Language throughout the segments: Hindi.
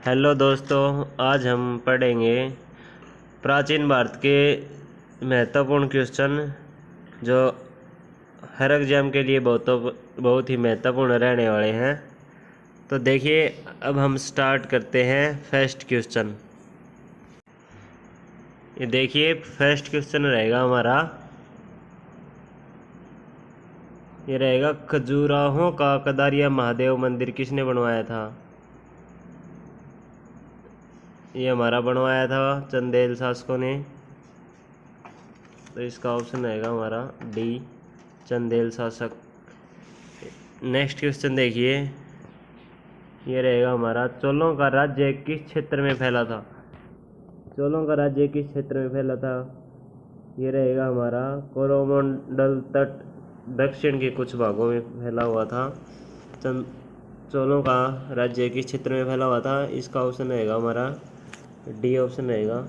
हेलो दोस्तों, आज हम पढ़ेंगे प्राचीन भारत के महत्वपूर्ण क्वेश्चन जो हर एग्जाम के लिए बहुत ही महत्वपूर्ण रहने वाले हैं। तो देखिए, अब हम स्टार्ट करते हैं फर्स्ट क्वेश्चन। ये देखिए, फर्स्ट क्वेश्चन रहेगा हमारा, ये रहेगा खजुराहो का कदारिया महादेव मंदिर किसने बनवाया था। ये हमारा बनवाया था चंदेल शासकों ने। तो इसका ऑप्शन रहेगा हमारा डी, चंदेल शासक। नेक्स्ट क्वेश्चन देखिए, ये रहेगा हमारा, चोलों का राज्य किस क्षेत्र में फैला था। चोलों का राज्य किस क्षेत्र में फैला था। ये रहेगा हमारा कोरोमंडल तट दक्षिण के कुछ भागों में फैला हुआ था। चोलों का राज्य किस क्षेत्र में फैला हुआ था। इसका ऑप्शन रहेगा हमारा डी ऑप्शन रहेगा।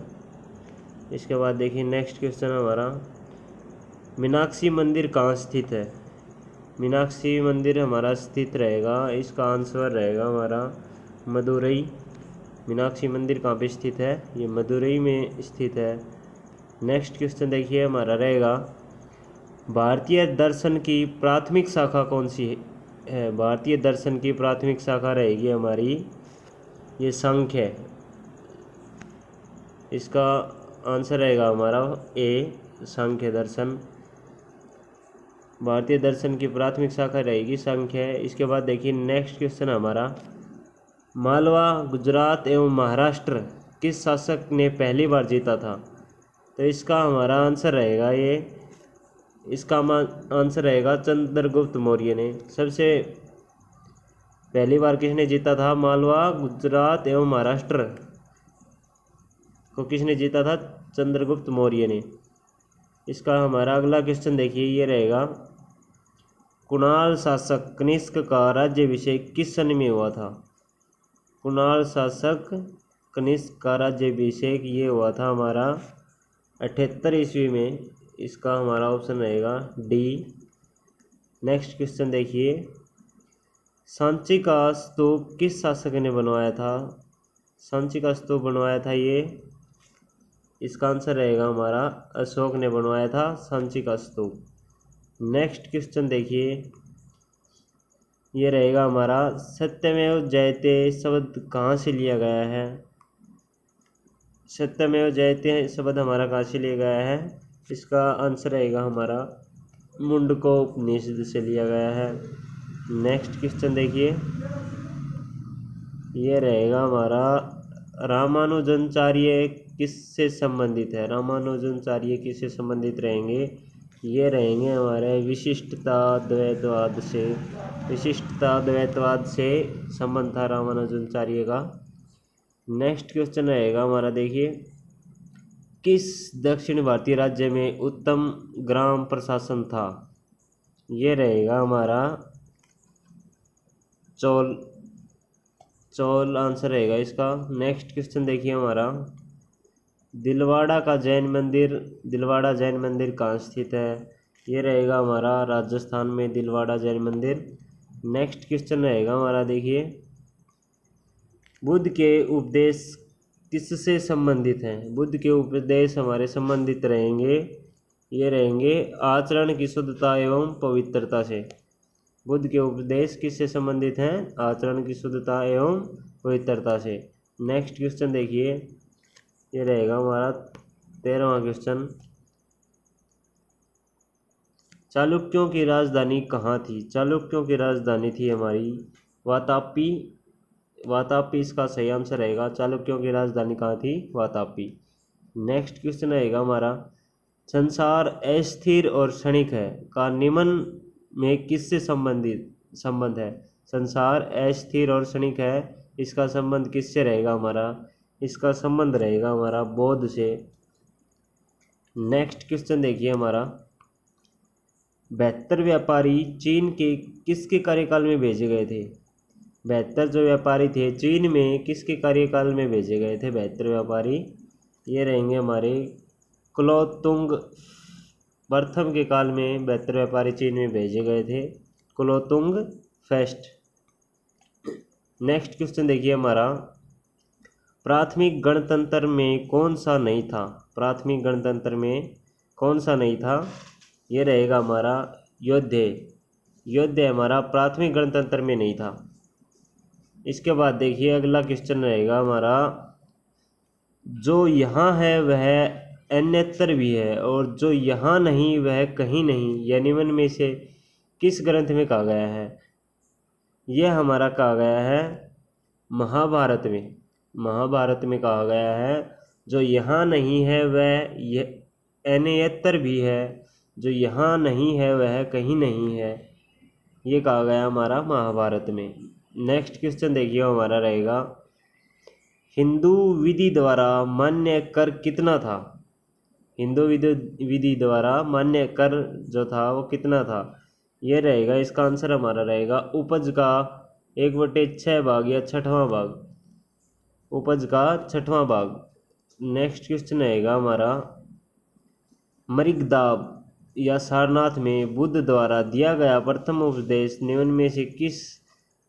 इसके बाद देखिए, नेक्स्ट क्वेश्चन हमारा, मीनाक्षी मंदिर कहाँ स्थित है। मीनाक्षी मंदिर हमारा स्थित रहेगा, इसका आंसर रहेगा हमारा मदुरई। मीनाक्षी मंदिर कहाँ पे स्थित है, ये मदुरई में स्थित है। नेक्स्ट क्वेश्चन देखिए हमारा रहेगा, भारतीय दर्शन की प्राथमिक शाखा कौन सी है। भारतीय दर्शन की प्राथमिक शाखा रहेगी हमारी ये सांख्य है। इसका आंसर रहेगा हमारा ए, सांख्य दर्शन। भारतीय दर्शन की प्राथमिक शाखा रहेगी सांख्य है। इसके बाद देखिए, नेक्स्ट क्वेश्चन हमारा, मालवा, गुजरात एवं महाराष्ट्र किस शासक ने पहली बार जीता था। तो इसका हमारा आंसर रहेगा ये, इसका आंसर रहेगा चंद्रगुप्त मौर्य ने। सबसे पहली बार किसने जीता था, मालवा, गुजरात एवं महाराष्ट्र को किसने जीता था, चंद्रगुप्त मौर्य ने। इसका हमारा अगला क्वेश्चन देखिए, ये रहेगा, कुणाल शासक कनिष्क का राज्याभिषेक किस सन में हुआ था। कुणाल शासक कनिष्क का राज्याभिषेक ये हुआ था हमारा 78 ईस्वी में। इसका हमारा ऑप्शन रहेगा डी। नेक्स्ट क्वेश्चन देखिए, सांची का स्तूप किस शासक ने बनवाया था। सांची का स्तूप बनवाया था ये, इसका आंसर रहेगा हमारा अशोक ने बनवाया था सांची का स्तूप। नेक्स्ट क्वेश्चन देखिए, ये रहेगा हमारा, सत्यमेव जयते शब्द कहाँ से लिया गया है। सत्यमेव जयते शब्द हमारा कहाँ से लिया गया है। इसका आंसर रहेगा हमारा मुंडकोपनिषद से लिया गया है। नेक्स्ट क्वेश्चन देखिए, ये रहेगा हमारा, रामानुजाचार्य किससे संबंधित है। रामानुजाचार्य किससे संबंधित रहेंगे, ये रहेंगे हमारे विशिष्टता द्वैतवाद से। विशिष्टता द्वैतवाद से संबंध था रामानुजाचार्य का। नेक्स्ट क्वेश्चन रहेगा हमारा, देखिए, किस दक्षिण भारतीय राज्य में उत्तम ग्राम प्रशासन था। ये रहेगा हमारा चौल आंसर रहेगा इसका। नेक्स्ट क्वेश्चन देखिए हमारा, दिलवाड़ा जैन मंदिर कहाँ स्थित है। ये रहेगा हमारा राजस्थान में दिलवाड़ा जैन मंदिर। नेक्स्ट क्वेश्चन रहेगा हमारा, देखिए, बुद्ध के उपदेश किससे संबंधित हैं। बुद्ध के उपदेश हमारे संबंधित रहेंगे, ये रहेंगे आचरण की शुद्धता एवं पवित्रता से। बुद्ध के उपदेश किससे संबंधित हैं, आचरण की शुद्धता एवं पवित्रता से। नेक्स्ट क्वेश्चन देखिए, ये रहेगा हमारा 13वां क्वेश्चन, चालुक्यों की राजधानी कहाँ थी। चालुक्यों की राजधानी थी हमारी वातापी। वातापी इसका सही आंसर रहेगा। चालुक्यों की राजधानी कहाँ थी, वातापी। नेक्स्ट क्वेश्चन रहेगा हमारा, संसार अस्थिर और क्षणिक है का निम्न में किससे संबंध है। संसार अस्थिर और क्षणिक है, इसका संबंध किससे रहेगा हमारा, इसका संबंध रहेगा हमारा बौद्ध से। नेक्स्ट क्वेश्चन देखिए हमारा, 72 व्यापारी चीन के किसके कार्यकाल में भेजे गए थे। 72 जो व्यापारी थे चीन में किसके कार्यकाल में भेजे गए थे 72 व्यापारी। ये रहेंगे हमारे कुलोतुंग प्रथम के काल में 72 व्यापारी चीन में भेजे गए थे, कुलोतुंग फर्स्ट। नेक्स्ट क्वेश्चन देखिए हमारा, प्राथमिक गणतंत्र में कौन सा नहीं था? प्राथमिक गणतंत्र में कौन सा नहीं था? ये रहेगा हमारा योद्धे। योद्धे हमारा प्राथमिक गणतंत्र में नहीं था। इसके बाद देखिए अगला क्वेश्चन रहेगा हमारा, जो यहाँ है वह अन्यत्र भी है और जो यहाँ नहीं वह कहीं नहीं, यह निम्न में से किस ग्रंथ में कहा गया है? यह हमारा कहा गया है महाभारत में। महाभारत में कहा गया है जो यहाँ नहीं है वह अन्यत्र भी है, जो यहाँ नहीं है वह कहीं नहीं है, ये कहा गया हमारा महाभारत में। नेक्स्ट क्वेश्चन देखिए हमारा रहेगा, हिंदू विधि द्वारा मान्य कर कितना था? हिंदू विधि द्वारा मान्य कर जो था वो कितना था? ये रहेगा, इसका आंसर हमारा रहेगा उपज का 1/6 भाग या 6वां भाग, उपज का 6वां भाग। नेक्स्ट क्वेश्चन रहेगा हमारा, मरिगदाब या सारनाथ में बुद्ध द्वारा दिया गया प्रथम उपदेश निम्न में से किस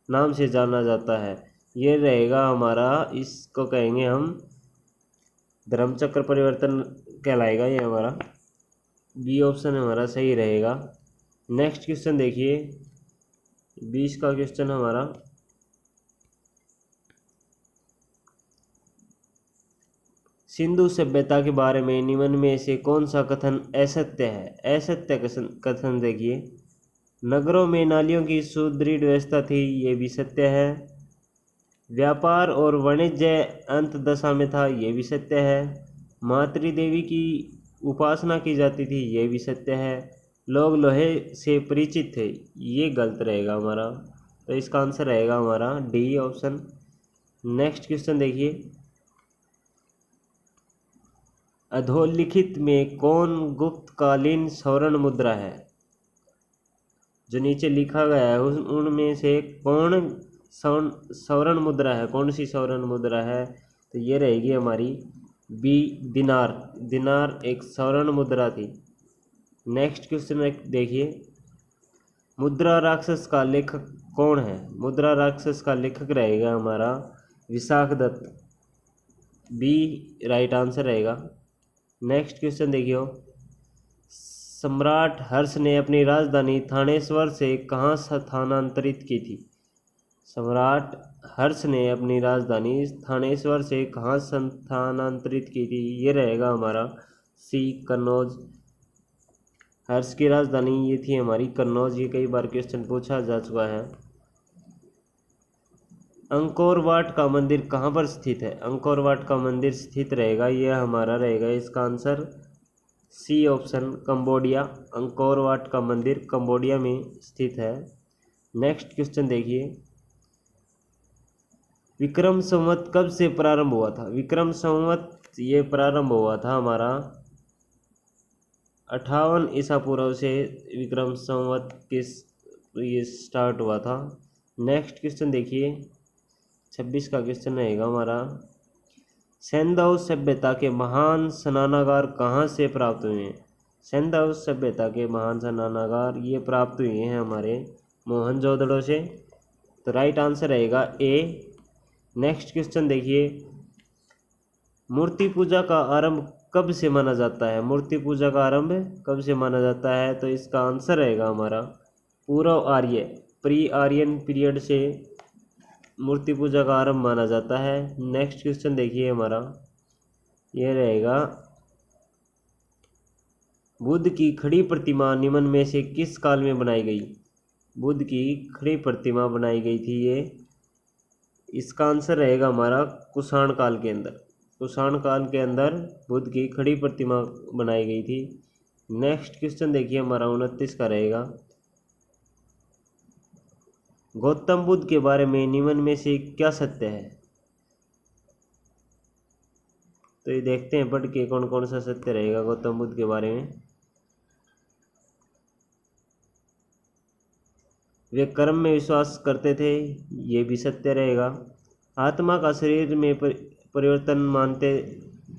नाम से जाना जाता है? ये रहेगा हमारा, इसको कहेंगे हम धर्मचक्र परिवर्तन कहलाएगा, ये हमारा बी ऑप्शन हमारा सही रहेगा। नेक्स्ट क्वेश्चन देखिए 20 का क्वेश्चन हमारा, सिंधु सभ्यता के बारे में निम्न में से कौन सा कथन असत्य है? असत्य कथन देखिए, नगरों में नालियों की सुदृढ़ व्यवस्था थी, ये भी सत्य है। व्यापार और वाणिज्य अंत दशा में था, ये भी सत्य है। मातृ देवी की उपासना की जाती थी, ये भी सत्य है। लोग लोहे से परिचित थे, ये गलत रहेगा हमारा, तो इसका आंसर रहेगा हमारा डी ऑप्शन। नेक्स्ट क्वेश्चन देखिए, अधोलिखित में कौन गुप्तकालीन स्वर्ण मुद्रा है? जो नीचे लिखा गया है उनमें से कौन स्वर्ण मुद्रा है? कौन सी स्वर्ण मुद्रा है? तो ये रहेगी हमारी बी दिनार। दिनार एक स्वर्ण मुद्रा थी। नेक्स्ट क्वेश्चन देखिए, मुद्रा राक्षस का लेखक कौन है? मुद्रा राक्षस का लेखक रहेगा हमारा विशाखदत्त, बी राइट आंसर रहेगा। नेक्स्ट क्वेश्चन देखियो, सम्राट हर्ष ने अपनी राजधानी थानेश्वर से कहाँ स्थानांतरित की थी? सम्राट हर्ष ने अपनी राजधानी थानेश्वर से कहाँ स्थानांतरित की थी? ये रहेगा हमारा सी कन्नौज। हर्ष की राजधानी ये थी हमारी कन्नौज, ये कई बार क्वेश्चन पूछा जा चुका है। अंकोर वाट का मंदिर कहाँ पर स्थित है? अंकोर वाट का मंदिर स्थित रहेगा, यह हमारा रहेगा इसका answer c option Cambodia. Angkor Wat का मंदिर कंबोडिया में स्थित है। नेक्स्ट क्वेश्चन देखिए, विक्रम संवत कब से प्रारंभ हुआ था? विक्रम संवत ये प्रारंभ हुआ था हमारा 58 ईसा पूर्व से विक्रम संवत ये स्टार्ट हुआ था। नेक्स्ट क्वेश्चन देखिए 26 का क्वेश्चन रहेगा हमारा, सैंधव सभ्यता के महान स्नानागार कहाँ से प्राप्त हुए हैं? सैंधव सभ्यता के महान स्नानागार ये प्राप्त हुए हैं हमारे मोहनजोदड़ो से, तो राइट आंसर रहेगा ए। नेक्स्ट क्वेश्चन देखिए, मूर्ति पूजा का आरंभ कब से माना जाता है? मूर्ति पूजा का आरंभ कब से माना जाता है? तो इसका आंसर रहेगा हमारा पूर्व आर्य, प्री आर्यन पीरियड से मूर्ति पूजा का आरंभ माना जाता है। नेक्स्ट क्वेश्चन देखिए हमारा, ये रहेगा, बुद्ध की खड़ी प्रतिमा निम्न में से किस काल में बनाई गई? बुद्ध की खड़ी प्रतिमा बनाई गई थी ये, इसका आंसर रहेगा हमारा कुषाण काल के अंदर। कुषाण काल के अंदर बुद्ध की खड़ी प्रतिमा बनाई गई थी। नेक्स्ट क्वेश्चन देखिए हमारा 29 का रहेगा, गौतम बुद्ध के बारे में निम्न में से क्या सत्य है? तो ये देखते हैं पढ़ के कौन कौन सा सत्य रहेगा गौतम बुद्ध के बारे में। वे कर्म में विश्वास करते थे, ये भी सत्य रहेगा। आत्मा का शरीर में परिवर्तन मानते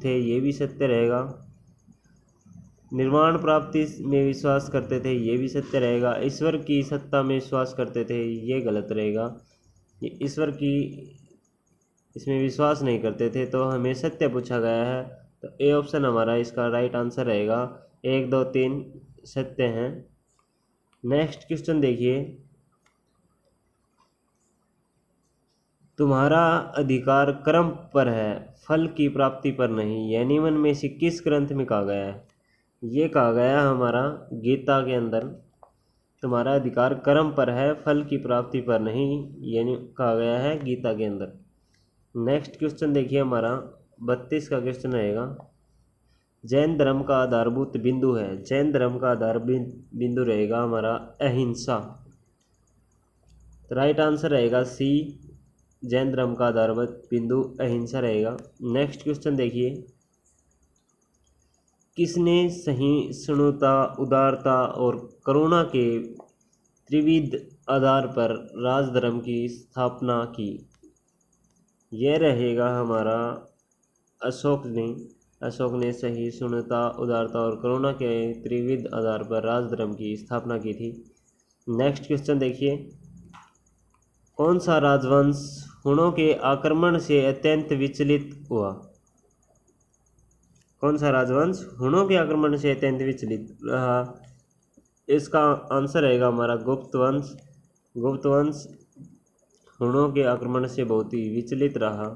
थे, ये भी सत्य रहेगा। निर्वाण प्राप्ति में विश्वास करते थे, ये भी सत्य रहेगा। ईश्वर की सत्ता में विश्वास करते थे, ये गलत रहेगा। ईश्वर की इसमें विश्वास नहीं करते थे, तो हमें सत्य पूछा गया है। तो ए ऑप्शन हमारा इसका राइट आंसर रहेगा। 1, 2, 3 सत्य हैं। नेक्स्ट क्वेश्चन देखिए, तुम्हारा अधिकार कर्म पर है, फल की प्राप्ति पर नहीं, यह निम्न में से किस ग्रंथ में कहा गया है? ये कहा गया हमारा गीता के अंदर। तुम्हारा अधिकार कर्म पर है, फल की प्राप्ति पर नहीं, ये कहा गया है गीता के अंदर। नेक्स्ट क्वेश्चन देखिए हमारा 32 का क्वेश्चन रहेगा। जैन धर्म का आधारभूत बिंदु है, जैन धर्म का आधार बिंदु रहेगा हमारा अहिंसा। तो राइट आंसर रहेगा सी, जैन धर्म का आधारभूत बिंदु अहिंसा रहेगा। नेक्स्ट क्वेश्चन देखिए, किसने सहिष्णुता, उदारता और करुणा के त्रिविध आधार पर राजधर्म की स्थापना की? यह रहेगा हमारा अशोक ने सहिष्णुता, उदारता और करुणा के त्रिविध आधार पर राजधर्म की स्थापना की थी। नेक्स्ट क्वेश्चन देखिए, कौन सा राजवंश हुणों के आक्रमण से अत्यंत विचलित हुआ? कौन सा राजवंश हुणों के आक्रमण से अत्यंत विचलित रहा? इसका आंसर रहेगा हमारा गुप्त वंश। गुप्त वंश हुणों के आक्रमण से बहुत ही विचलित रहा।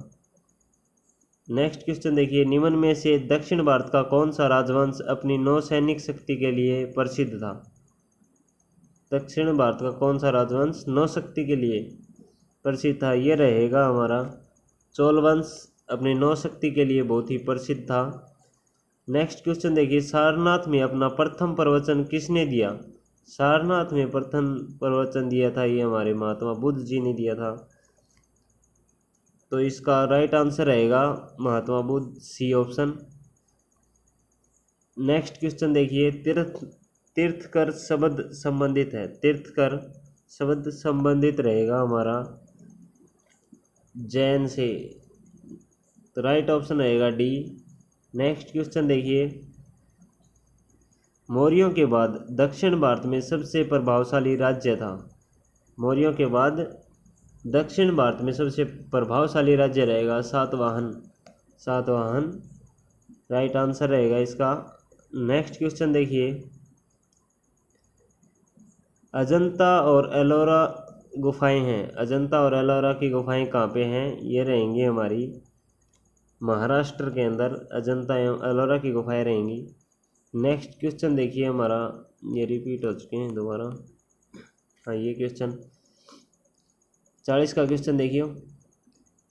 नेक्स्ट क्वेश्चन देखिए, निम्न में से दक्षिण भारत का कौन सा राजवंश अपनी नौसैनिक शक्ति के लिए प्रसिद्ध था? दक्षिण भारत का कौन सा राजवंश नौशक्ति के लिए प्रसिद्ध था? यह रहेगा हमारा चोल वंश, अपनी नौशक्ति के लिए बहुत ही प्रसिद्ध था। नेक्स्ट क्वेश्चन देखिए, सारनाथ में अपना प्रथम प्रवचन किसने दिया? सारनाथ में प्रथम प्रवचन दिया था ये हमारे महात्मा बुद्ध जी ने दिया था। तो इसका राइट आंसर रहेगा Mahatma Buddha, C option. Next question देखिए, तीर्थकर शब्द संबंधित है, तीर्थकर शब्द संबंधित रहेगा हमारा जैन से। तो राइट ऑप्शन रहेगा डी। नेक्स्ट क्वेश्चन देखिए, मौर्यों के बाद दक्षिण भारत में सबसे प्रभावशाली राज्य था? मौर्यों के बाद दक्षिण भारत में सबसे प्रभावशाली राज्य रहेगा सातवाहन। सातवाहन राइट आंसर रहेगा इसका। नेक्स्ट क्वेश्चन देखिए, अजंता और एलोरा गुफाएं हैं, अजंता और एलोरा की गुफाएं कहाँ पे हैं? ये रहेंगी हमारी महाराष्ट्र के अंदर, अजंता एवं एलोरा की गुफाएं रहेंगी। नेक्स्ट क्वेश्चन देखिए हमारा, ये रिपीट हो चुके हैं दोबारा। हाँ, ये क्वेश्चन 40 का क्वेश्चन देखिए,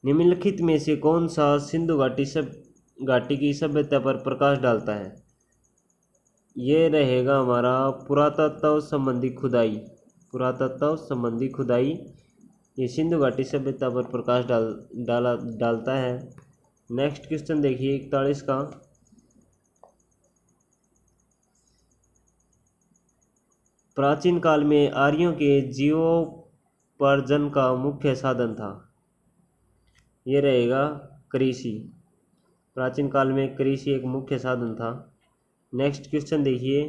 निम्नलिखित में से कौन सा सिंधु घाटी की सभ्यता पर प्रकाश डालता है? ये रहेगा हमारा पुरातत्व संबंधी खुदाई। पुरातत्व संबंधी खुदाई ये सिंधु घाटी सभ्यता पर प्रकाश डालता है। नेक्स्ट क्वेश्चन देखिए 41 का, प्राचीन काल में आर्यों के जीवोपार्जन का मुख्य साधन था? ये रहेगा कृषि। प्राचीन काल में कृषि एक मुख्य साधन था। नेक्स्ट क्वेश्चन देखिए,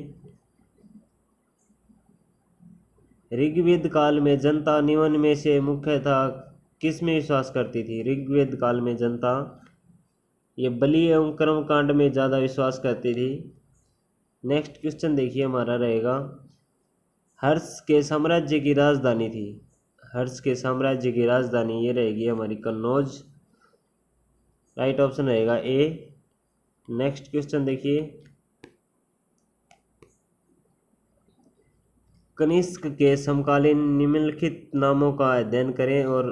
ऋग्वेद काल में जनता निम्न में से मुख्यतः किस में विश्वास करती थी? ऋग्वेद काल में जनता ये बलि एवं कर्मकांड में ज़्यादा विश्वास करती थी। नेक्स्ट क्वेश्चन देखिए हमारा रहेगा, हर्ष के साम्राज्य की राजधानी थी? हर्ष के साम्राज्य की राजधानी ये रहेगी हमारी कन्नौज। राइट ऑप्शन रहेगा ए। नेक्स्ट क्वेश्चन देखिए, कनिष्क के समकालीन निम्नलिखित नामों का अध्ययन करें और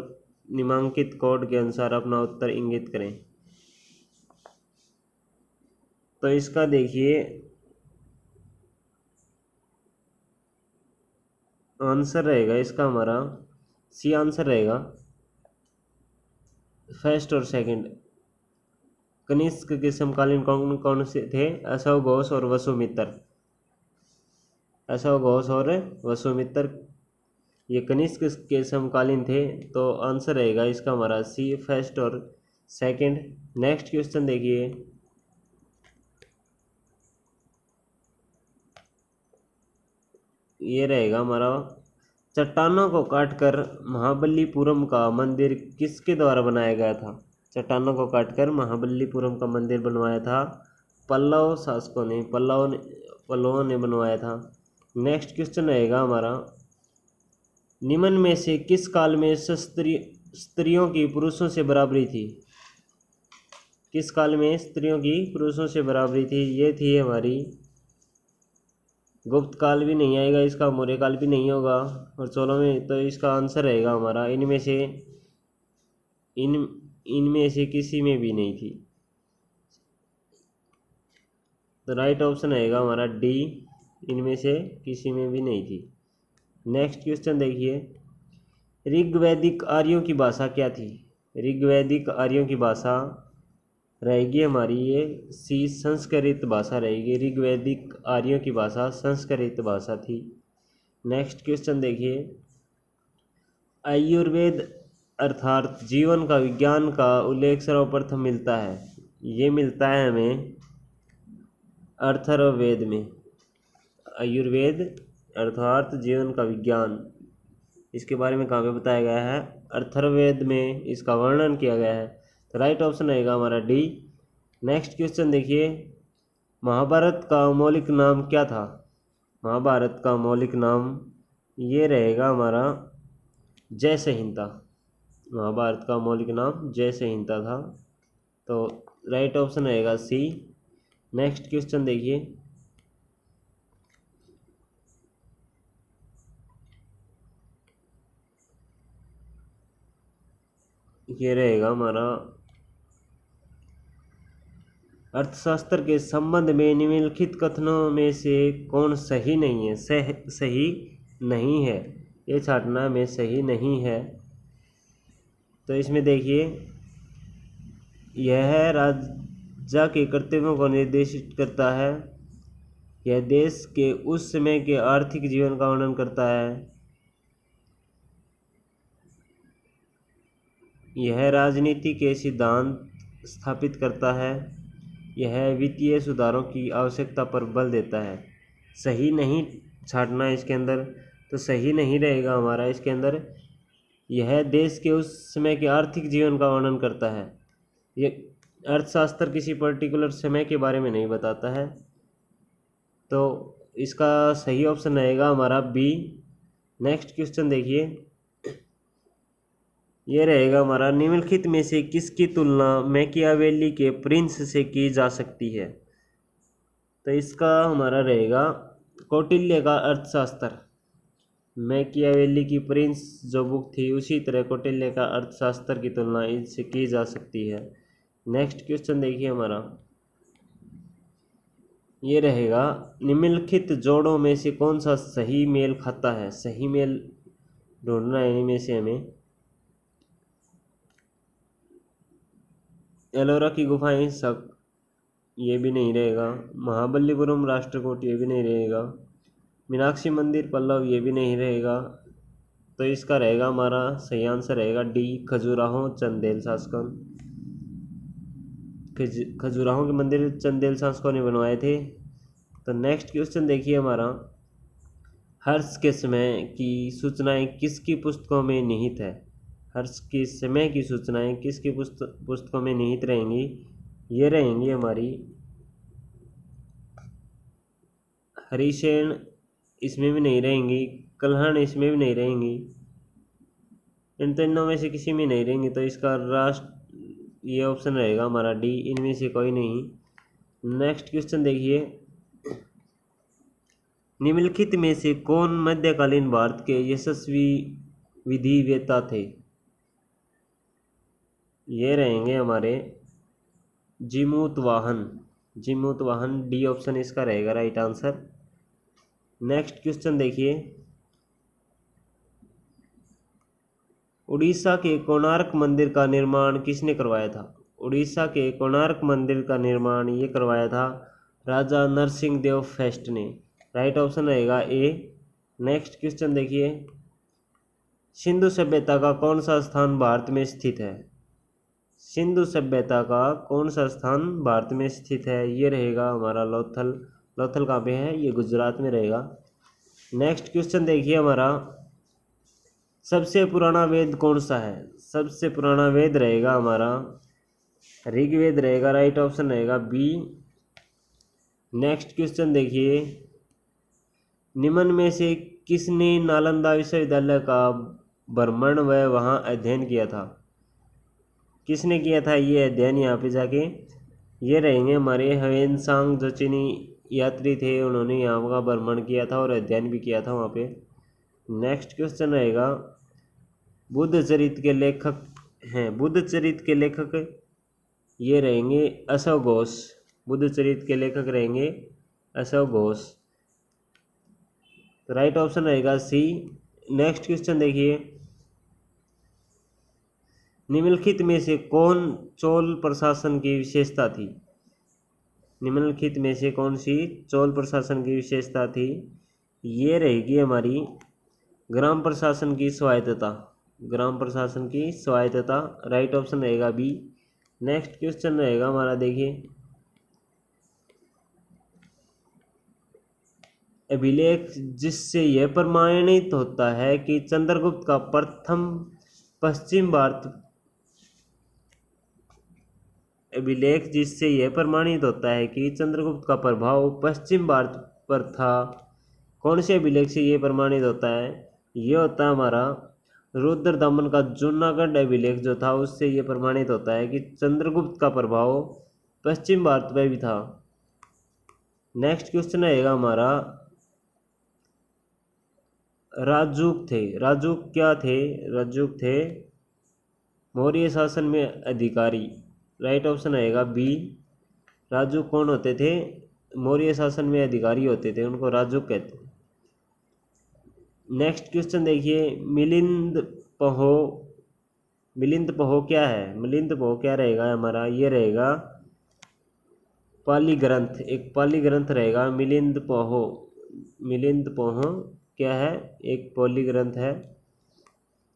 निम्नांकित कोड के अनुसार अपना उत्तर इंगित करें। तो इसका देखिए आंसर रहेगा इसका हमारा सी आंसर रहेगा, फर्स्ट और सेकंड। कनिष्क के समकालीन कौन कौन से थे? अशोक घोष और वसुमित्र। अशोक घोष और वसुमित्र ये कनिष्क के समकालीन थे। तो आंसर रहेगा इसका हमारा सी, फर्स्ट और सेकंड। नेक्स्ट क्वेश्चन देखिए, ये रहेगा हमारा, चट्टानों को काटकर महाबलीपुरम का मंदिर किसके द्वारा बनाया गया था? चट्टानों को काटकर महाबलीपुरम का मंदिर बनवाया था पल्लव शासकों ने, पल्लवों ने बनवाया था। नेक्स्ट क्वेश्चन रहेगा हमारा, निम्न में से किस काल में स्त्रियों की पुरुषों से बराबरी थी? किस काल में स्त्रियों की पुरुषों से बराबरी थी? ये थी हमारी गुप्त काल भी नहीं आएगा इसका, मौर्य काल भी नहीं होगा, और 16 में, तो इसका आंसर रहेगा हमारा इनमें से किसी में भी नहीं थी। तो राइट ऑप्शन रहेगा हमारा डी, इनमें से किसी में भी नहीं थी। नेक्स्ट क्वेश्चन देखिए, ऋग्वैदिक आर्यों की भाषा क्या थी? ऋग्वैदिक आर्यों की भाषा रहेगी हमारी ये सी, संस्कृत भाषा रहेगी। ऋग्वैदिक आर्यों की भाषा संस्कृत भाषा थी। नेक्स्ट क्वेश्चन देखिए, आयुर्वेद अर्थात जीवन का विज्ञान का उल्लेख सर्वप्रथम मिलता है? ये मिलता है हमें अथर्ववेद में। आयुर्वेद अर्थात जीवन का विज्ञान, इसके बारे में कहाँ पे बताया गया है? अथर्ववेद में इसका वर्णन किया गया है। तो राइट ऑप्शन रहेगा हमारा डी। नेक्स्ट क्वेश्चन देखिए, महाभारत का मौलिक नाम क्या था? महाभारत का मौलिक नाम ये रहेगा हमारा जय संहिता। महाभारत का मौलिक नाम जय संहिता था। तो राइट ऑप्शन रहेगा सी। नेक्स्ट क्वेश्चन देखिए, ये रहेगा हमारा अर्थशास्त्र के संबंध में निम्नलिखित कथनों में से कौन सही नहीं है? सही नहीं है, ये छाटना में सही नहीं है। तो इसमें देखिए, यह राजा के कर्तव्यों को निर्देशित करता है, यह देश के उस समय के आर्थिक जीवन का वर्णन करता है, यह राजनीति के सिद्धांत स्थापित करता है, यह वित्तीय सुधारों की आवश्यकता पर बल देता है। सही नहीं छाटना इसके अंदर, तो सही नहीं रहेगा हमारा इसके अंदर, यह देश के उस समय के आर्थिक जीवन का वर्णन करता है। ये अर्थशास्त्र किसी पर्टिकुलर समय के बारे में नहीं बताता है। तो इसका सही ऑप्शन रहेगा हमारा बी। नेक्स्ट क्वेश्चन देखिए, ये रहेगा हमारा, निम्नलिखित में से किसकी तुलना मैकियावेली के प्रिंस से की जा सकती है? तो इसका हमारा रहेगा कौटिल्य का अर्थशास्त्र। मैकियावेली की प्रिंस जो बुक थी, उसी तरह कौटिल्य का अर्थशास्त्र की तुलना इससे की जा सकती है। नेक्स्ट क्वेश्चन देखिए हमारा, ये रहेगा, निम्नलिखित जोड़ों में से कौन सा सही मेल खाता है? सही मेल ढूंढना है इनमें से हमें। एलोरा की गुफाएं शक, ये भी नहीं रहेगा। महाबलीपुरम राष्ट्रकूट, ये भी नहीं रहेगा। मीनाक्षी मंदिर पल्लव, ये भी नहीं रहेगा। तो इसका रहेगा हमारा सही आंसर रहेगा डी, खजुराहो चंदेल शासकों। खजुराहो के मंदिर चंदेल शासकों ने बनवाए थे। तो नेक्स्ट क्वेश्चन देखिए हमारा, हर्ष के समय की सूचनाएं किसकी पुस्तकों में निहित है? हर्ष के समय की सूचनाएं किसकी पुस्तकों में निहित रहेंगी? ये रहेंगी हमारी हरिसेन, इसमें भी नहीं रहेंगी। कल्हण, इसमें भी नहीं रहेंगी। इन तीनों में से किसी में नहीं रहेंगी। तो इसका ये ऑप्शन रहेगा हमारा डी, इनमें से कोई नहीं। नेक्स्ट क्वेश्चन देखिए, निम्नलिखित में से कौन मध्यकालीन भारत के यशस्वी विधिवेत्ता थे? ये रहेंगे हमारे जिमूतवाहन। जिमूतवाहन, डी ऑप्शन इसका रहेगा राइट आंसर। नेक्स्ट क्वेश्चन देखिए, उड़ीसा के कोणार्क मंदिर का निर्माण किसने करवाया था? उड़ीसा के कोणार्क मंदिर का निर्माण ये करवाया था राजा नरसिंह देव फर्स्ट ने। राइट ऑप्शन रहेगा ए। नेक्स्ट क्वेश्चन देखिए, सिंधु सभ्यता का कौन सा स्थान भारत में स्थित है? सिंधु सभ्यता का कौन सा स्थान भारत में स्थित है? ये रहेगा हमारा लोथल। लोथल कहाँ पे है? ये गुजरात में रहेगा। नेक्स्ट क्वेश्चन देखिए हमारा, सबसे पुराना वेद कौन सा है? सबसे पुराना वेद रहेगा हमारा ऋग्वेद रहेगा, राइट ऑप्शन रहेगा बी। नेक्स्ट क्वेश्चन देखिए, निम्न में से किसने नालंदा विश्वविद्यालय का भ्रमण व वहाँ अध्ययन किया था? किसने किया था ये अध्ययन यहाँ पे जाके? ये रहेंगे हमारे ह्वेनसांग, जो चीनी यात्री थे, उन्होंने यहाँ का भ्रमण किया था और अध्ययन भी किया था वहाँ पे। नेक्स्ट क्वेश्चन रहेगा, बुद्ध चरित्र के लेखक हैं, बुद्ध चरित्र के लेखक ये रहेंगे अशोक घोष। बुद्ध चरित्र के लेखक रहेंगे अशोक घोष। तो राइट ऑप्शन रहेगा सी। नेक्स्ट क्वेश्चन देखिए, निम्नलिखित में से कौन चोल प्रशासन की विशेषता थी? निम्नलिखित में से कौन सी चोल प्रशासन की विशेषता थी? ये रहेगी हमारी ग्राम प्रशासन की स्वायत्तता। ग्राम प्रशासन की स्वायत्तता, राइट ऑप्शन रहेगा बी। नेक्स्ट क्वेश्चन रहेगा हमारा, देखिए, अभिलेख जिससे यह प्रमाणित होता है कि चंद्रगुप्त का प्रथम पश्चिम भारत अभिलेख जिससे यह प्रमाणित होता है कि चंद्रगुप्त का प्रभाव पश्चिम भारत पर था, कौन से अभिलेख से ये प्रमाणित होता है? ये होता है हमारा रुद्रदमन का जूनागढ़ अभिलेख जो था, उससे ये प्रमाणित होता है कि चंद्रगुप्त का प्रभाव पश्चिम भारत में भी था। नेक्स्ट क्वेश्चन रहेगा हमारा, राजूक थे, राजूक क्या थे? राजूक थे मौर्य शासन में अधिकारी, राइट ऑप्शन रहेगा बी। राजूक कौन होते थे? मौर्य शासन में अधिकारी होते थे, उनको राजूक कहते हैं। नेक्स्ट क्वेश्चन देखिए, मिलिंद पहो, मिलिंद पहो क्या है? मिलिंद पहो क्या रहेगा हमारा? ये रहेगा पाली ग्रंथ, एक पाली ग्रंथ रहेगा मिलिंद पहो। मिलिंद पहो क्या है? एक पाली ग्रंथ है।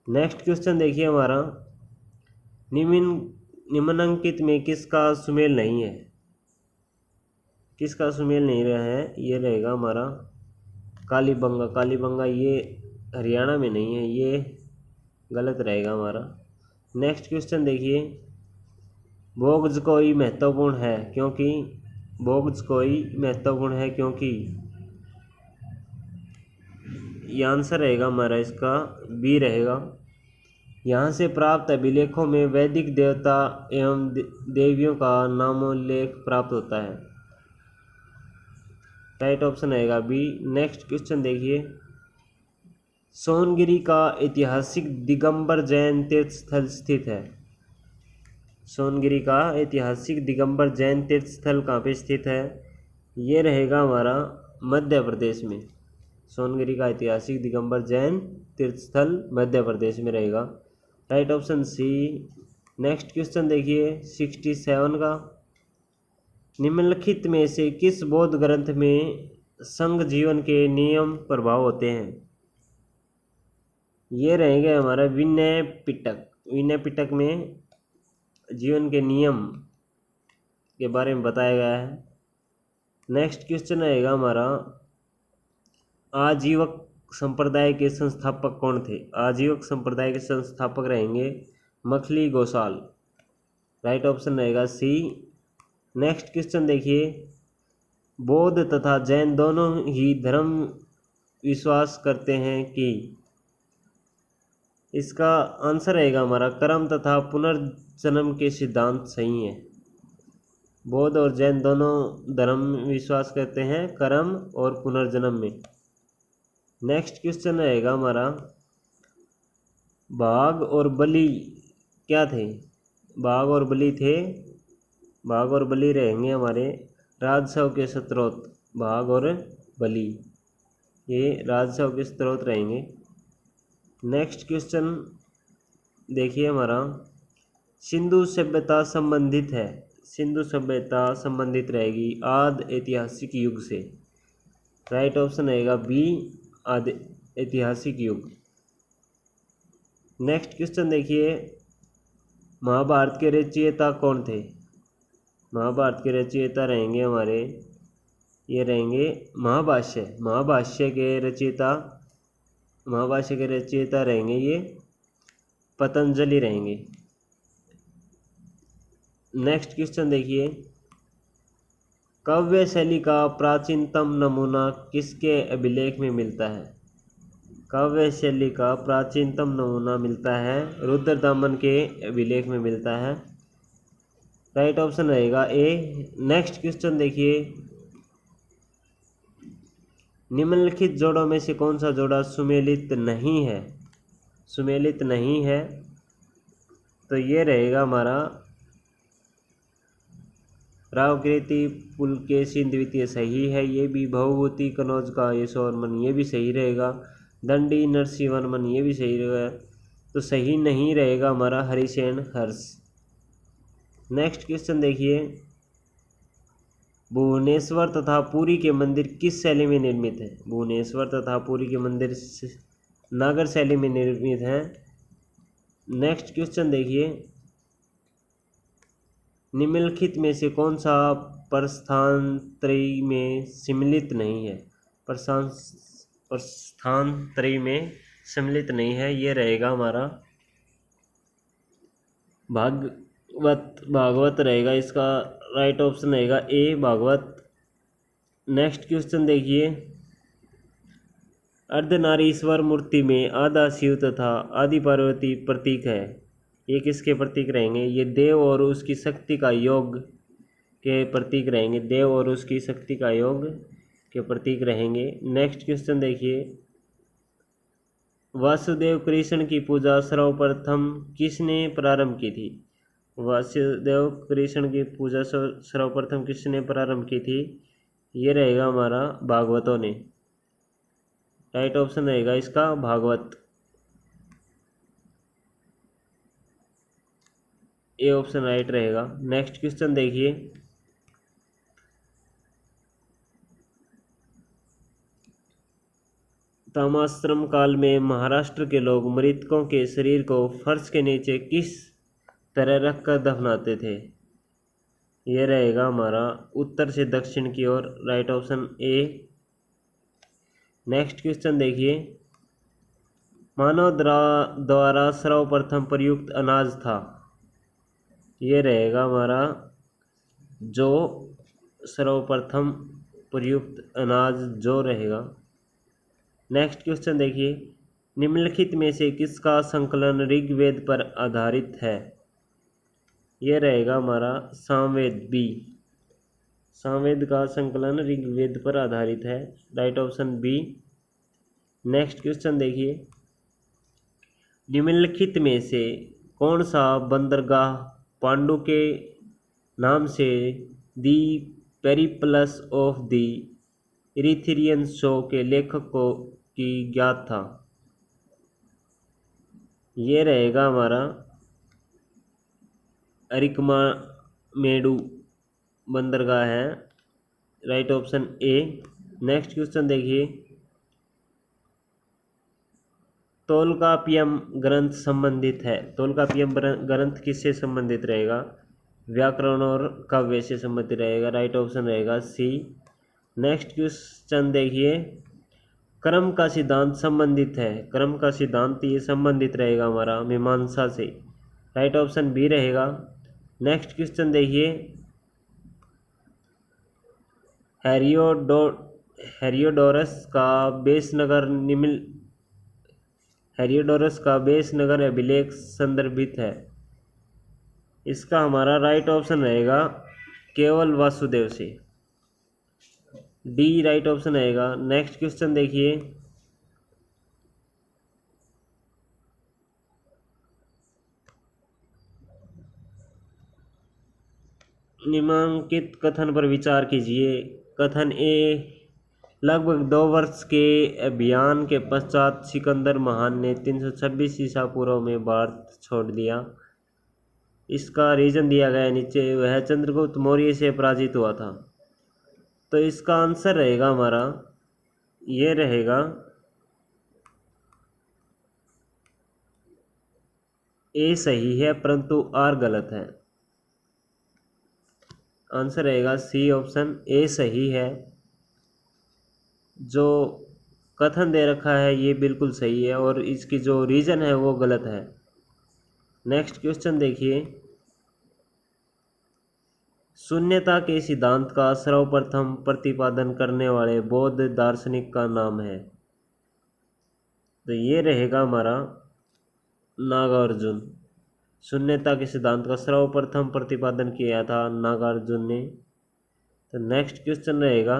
नेक्स्ट क्वेश्चन देखिए हमारा, निम्नलिखित में किसका सुमेल नहीं है? किसका सुमेल नहीं रहा है? ये रहेगा हमारा कालीबंगा। कालीबंगा ये हरियाणा में नहीं है, ये गलत रहेगा हमारा। नेक्स्ट क्वेश्चन देखिए, बोगजकोई महत्वपूर्ण है क्योंकि? बोगजकोई महत्वपूर्ण है क्योंकि? ये आंसर रहेगा हमारा इसका बी रहेगा। यहाँ से प्राप्त अभिलेखों में वैदिक देवता एवं देवियों का नामोल्लेख प्राप्त होता है, राइट ऑप्शन रहेगा बी। नेक्स्ट क्वेश्चन देखिए, सोनगिरी का ऐतिहासिक दिगंबर जैन तीर्थ स्थल स्थित है। सोनगिरी का ऐतिहासिक दिगंबर जैन तीर्थ स्थल कहाँ पे स्थित है? ये रहेगा हमारा मध्य प्रदेश में। सोनगिरी का ऐतिहासिक दिगंबर जैन तीर्थ स्थल मध्य प्रदेश में रहेगा, right option c. Next question देखिए 67 का, निम्नलिखित में से किस बौद्ध ग्रंथ में संघ जीवन के नियम प्रभाव होते हैं? ये रहेंगे हमारा विनय पिटक। विनय पिटक में जीवन के नियम के बारे में बताया गया है। नेक्स्ट क्वेश्चन रहेगा हमारा, आजीवक संप्रदाय के संस्थापक कौन थे? आजीवक संप्रदाय के संस्थापक रहेंगे मखली गोसाल, राइट ऑप्शन रहेगा सी। नेक्स्ट क्वेश्चन देखिए, बौद्ध तथा जैन दोनों ही धर्म विश्वास करते हैं कि? इसका आंसर रहेगा हमारा कर्म तथा पुनर्जन्म के सिद्धांत सही है। बौद्ध और जैन दोनों धर्म विश्वास करते हैं कर्म और पुनर्जन्म में। नेक्स्ट क्वेश्चन रहेगा हमारा, बाघ और बलि क्या थे? बाघ और बलि थे, बाघ और बलि रहेंगे हमारे राजसव के स्त्रोत। बाघ और बलि ये राजसव के स्त्रोत रहेंगे। नेक्स्ट क्वेश्चन देखिए हमारा, सिंधु सभ्यता संबंधित है। सिंधु सभ्यता संबंधित रहेगी आदि ऐतिहासिक युग से, राइट ऑप्शन रहेगा बी आदि ऐतिहासिक युग। नेक्स्ट क्वेश्चन देखिए, महाभारत के रचयिता कौन थे? महाभारत के रचयिता रहेंगे हमारे, ये रहेंगे महाभाष्य। महाभाष्य के रचयिता, महाभाष्य के रचयिता रहेंगे ये पतंजलि रहेंगे। नेक्स्ट क्वेश्चन देखिए, काव्य शैली का प्राचीनतम नमूना किसके अभिलेख में मिलता है? काव्य शैली का प्राचीनतम नमूना मिलता है रुद्रदामन के अभिलेख में मिलता है। राइट ऑप्शन रहेगा ए। नेक्स्ट क्वेश्चन देखिए, निम्नलिखित जोड़ों में से कौन सा जोड़ा सुमेलित नहीं है? सुमेलित नहीं है तो ये रहेगा हमारा रावकृति पुलकेशिन द्वितीय सही है, ये भी। भवभूति कनौज का यशोवर्मन ये भी सही रहेगा। दंडी नरसिंहवर्मन ये भी सही रहेगा। तो सही नहीं रहेगा हमारा हरिसेन हर्ष। नेक्स्ट क्वेश्चन देखिए, भुवनेश्वर तथा पुरी के मंदिर किस शैली में निर्मित है? भुवनेश्वर तथा पुरी के मंदिर नागर शैली में निर्मित हैं। नेक्स्ट क्वेश्चन देखिए, निम्नलिखित में से कौन सा प्रस्थान त्रयी में सम्मिलित नहीं है? प्रस्थान त्रयी में सम्मिलित नहीं है, ये रहेगा हमारा भागवत रहेगा। इसका राइट ऑप्शन रहेगा ए भागवत। नेक्स्ट क्वेश्चन देखिए, अर्धनारीश्वर मूर्ति में आधा शिव तथा आदि पार्वती प्रतीक है, ये किसके प्रतीक रहेंगे? ये देव और उसकी शक्ति का योग के प्रतीक रहेंगे। देव और उसकी शक्ति का योग के प्रतीक रहेंगे। नेक्स्ट क्वेश्चन देखिए, वासुदेव कृष्ण की पूजा सर्वप्रथम किसने प्रारंभ की थी? वासुदेव कृष्ण की पूजा सर्वप्रथम किसने प्रारंभ की थी? ये रहेगा हमारा भागवतों ने। राइट ऑप्शन रहेगा इसका भागवत। ए ऑप्शन राइट रहेगा। नेक्स्ट क्वेश्चन देखिए, तामाश्रम काल में महाराष्ट्र के लोग मृतकों के शरीर को फर्श के नीचे किस तरह रखकर दफनाते थे? यह रहेगा हमारा उत्तर से दक्षिण की ओर। Right option A. Next question देखिए, मानव द्वारा सर्वप्रथम प्रयुक्त अनाज था, ये रहेगा हमारा जो सर्वप्रथम प्रयुक्त अनाज जो रहेगा। नेक्स्ट क्वेश्चन देखिए, निम्नलिखित में से किसका संकलन ऋग्वेद पर आधारित है? यह रहेगा हमारा सामवेद बी। सामवेद का संकलन ऋग्वेद पर आधारित है। Right option b. Next question देखिए, निम्नलिखित में से कौन सा बंदरगाह पांडु के नाम से the Periplus of the Erythraean शो के लेखक को की ज्ञात था? ये रहेगा हमारा अरिकमेडु बंदरगाह है। Right option A. Next question देखिए, तोलकापियम ग्रंथ संबंधित है। तोलकापियम ग्रंथ किससे संबंधित रहेगा? व्याकरण और काव्य से संबंधित रहेगा। राइट ऑप्शन रहेगा सी। नेक्स्ट क्वेश्चन देखिए, क्रम का सिद्धांत संबंधित है। क्रम का सिद्धांत ये संबंधित रहेगा हमारा मीमांसा से। राइट ऑप्शन बी रहेगा। नेक्स्ट क्वेश्चन देखिए, हेरियोडोरस का बेस नगर अभिलेख संदर्भित है। इसका हमारा राइट ऑप्शन रहेगा केवल वासुदेव से, डी राइट ऑप्शन रहेगा। नेक्स्ट क्वेश्चन देखिए, निम्नलिखित कथन पर विचार कीजिए। कथन ए, लगभग 2 वर्ष के अभियान के पश्चात सिकंदर महान ने 326 ईसा पूर्व में भारत छोड़ दिया। इसका रीजन दिया गया नीचे, वह चंद्रगुप्त मौर्य से पराजित हुआ था। तो इसका आंसर रहेगा हमारा, ये रहेगा ए सही है परंतु आर गलत है। आंसर रहेगा सी ऑप्शन ए सही है। जो कथन दे रखा है ये बिल्कुल सही है और इसकी जो रीजन है वो गलत है। नेक्स्ट क्वेश्चन देखिए, शून्यता के सिद्धांत का सर्वप्रथम प्रतिपादन करने वाले बौद्ध दार्शनिक का नाम है? तो ये रहेगा हमारा नागार्जुन। शून्यता के सिद्धांत का सर्वप्रथम प्रतिपादन किया था नागार्जुन ने। तो नेक्स्ट क्वेश्चन रहेगा,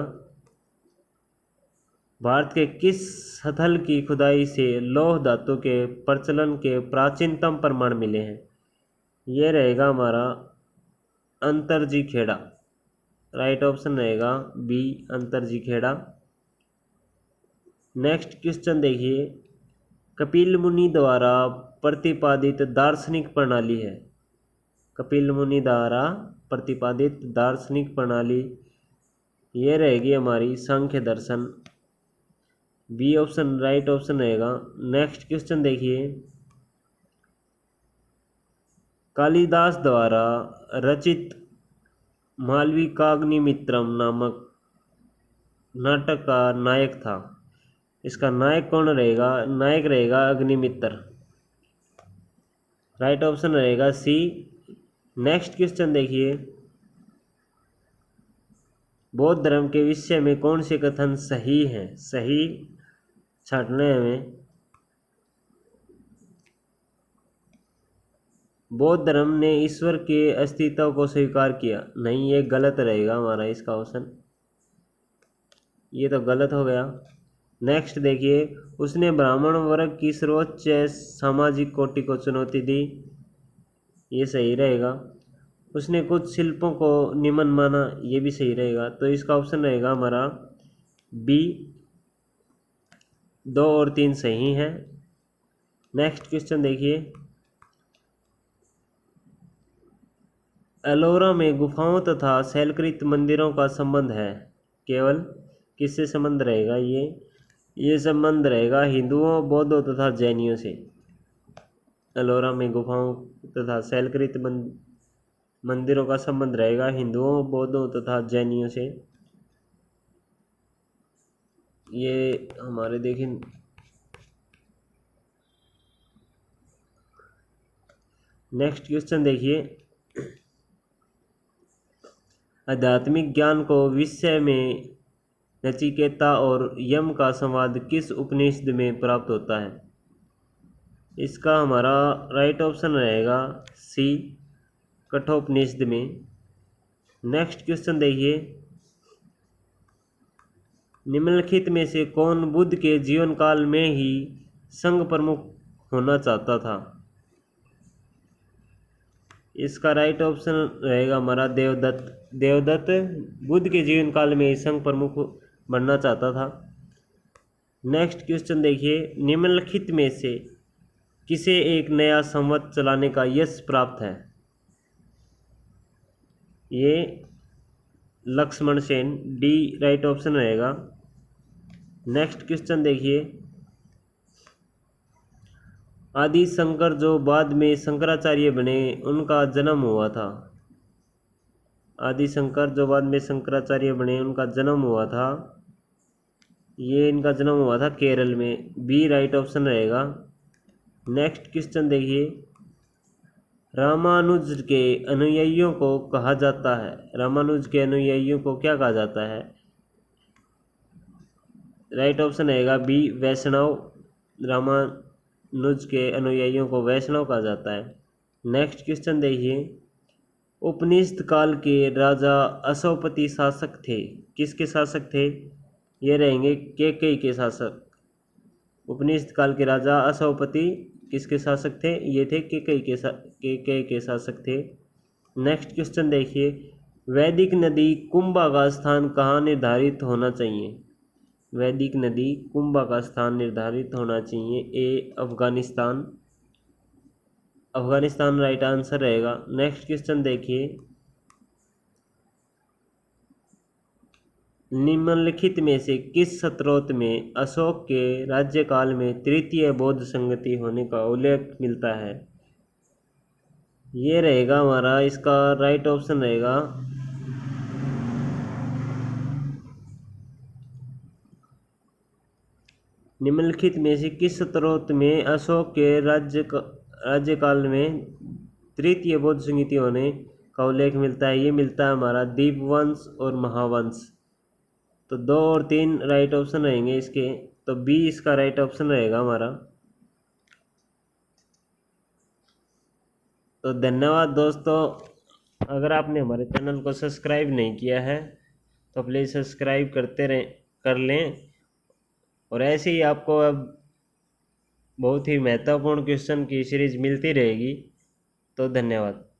भारत के किस स्थल की खुदाई से लौह धातु के प्रचलन के प्राचीनतम प्रमाण मिले हैं? ये रहेगा हमारा अंतरजी खेड़ा। राइट ऑप्शन रहेगा B, Atranji Kheda. Next question देखिए, कपिल मुनि द्वारा प्रतिपादित दार्शनिक प्रणाली है? कपिल मुनि द्वारा प्रतिपादित दार्शनिक प्रणाली ये रहेगी हमारी सांख्य दर्शन। बी ऑप्शन राइट ऑप्शन रहेगा। नेक्स्ट क्वेश्चन देखिए, कालिदास द्वारा रचित मालविकाग्निमित्रम नामक नाटक का नायक था? इसका नायक कौन रहेगा? नायक रहेगा अग्निमित्र। राइट ऑप्शन रहेगा सी। नेक्स्ट क्वेश्चन देखिए, बौद्ध धर्म के विषय में कौन से कथन सही हैं? सही छांटने हमें। बौद्ध धर्म ने ईश्वर के अस्तित्व को स्वीकार किया? नहीं, ये गलत रहेगा हमारा इसका ऑप्शन, ये तो गलत हो गया। नेक्स्ट देखिए, उसने ब्राह्मण वर्ग की सर्वोच्च सामाजिक कोटि को चुनौती दी? ये सही रहेगा। उसने कुछ शिल्पों को निम्न माना? ये भी सही रहेगा। तो इसका ऑप्शन रहेगा हमारा बी, 2 और 3 सही हैं। नेक्स्ट क्वेश्चन देखिए, एलोरा में गुफाओं तथा शैलकृत मंदिरों का संबंध है? केवल किससे संबंध रहेगा? ये संबंध रहेगा हिंदुओं, बौद्धों तथा जैनियों से। एलोरा में गुफाओं तथा शैलकृत मंदिरों का संबंध रहेगा हिंदुओं, बौद्धों तथा जैनियों से। ये हमारे देखें, नेक्स्ट क्वेश्चन देखिए, आध्यात्मिक ज्ञान को विषय में नचिकेता और यम का संवाद किस उपनिषद में प्राप्त होता है? इसका हमारा राइट ऑप्शन रहेगा सी, कठोपनिषद में। नेक्स्ट क्वेश्चन देखिए, निम्नलिखित में से कौन बुद्ध के जीवन काल में ही संघ प्रमुख होना चाहता था? इसका राइट ऑप्शन रहेगा हमारा देवदत्त। देवदत्त बुद्ध के जीवन काल में ही संघ प्रमुख बनना चाहता था। नेक्स्ट क्वेश्चन देखिए, निम्नलिखित में से किसे एक नया संवत चलाने का यश प्राप्त है? ये Lakshman Sen. D right option रहेगा। नेक्स्ट क्वेश्चन देखिए, आदि शंकर जो बाद में शंकराचार्य बने उनका जन्म हुआ था? आदि शंकर जो बाद में शंकराचार्य बने उनका जन्म हुआ था, ये इनका जन्म हुआ था केरल में। बी राइट ऑप्शन रहेगा। नेक्स्ट क्वेश्चन देखिए, रामानुज के अनुयायियों को कहा जाता है? रामानुज के अनुयायियों को क्या कहा जाता है? राइट ऑप्शन रहेगा बी, वैष्णव। रामानुज के अनुयायियों को वैष्णव कहा जाता है। नेक्स्ट क्वेश्चन देखिए, उपनिषद काल के राजा अशोपति शासक थे? किसके शासक थे? ये रहेंगे केकई के शासक। उपनिषद काल के राजा अशोपति किसके शासक थे? ये थे केकई के शासक थे। नेक्स्ट क्वेश्चन देखिए, वैदिक नदी कुंभा का स्थान कहाँ निर्धारित होना चाहिए? वैदिक नदी कुंभा का स्थान निर्धारित होना चाहिए। ए अफगानिस्तान। अफगानिस्तान राइट आंसर रहेगा। नेक्स्ट क्वेश्चन देखिए, निम्नलिखित में से किस स्तोत्र में अशोक के राज्यकाल में तृतीय बौद्ध संगति होने का उल्लेख मिलता है? ये रहेगा हमारा, इसका राइट ऑप्शन रहेगा निम्नलिखित में से किस स्तोत्र में अशोक के राज्यकाल में तृतीय बौद्ध संगति होने का उल्लेख मिलता है, ये मिलता है हमारा दीपवंश और महावंश। तो 2 और 3 राइट ऑप्शन रहेंगे इसके, तो बी इसका राइट ऑप्शन रहेगा हमारा। तो धन्यवाद दोस्तों, अगर आपने हमारे चैनल को सब्सक्राइब नहीं किया है तो प्लीज़ सब्सक्राइब कर लें। और ऐसे ही आपको अब बहुत ही महत्वपूर्ण क्वेश्चन की सीरीज मिलती रहेगी। तो धन्यवाद।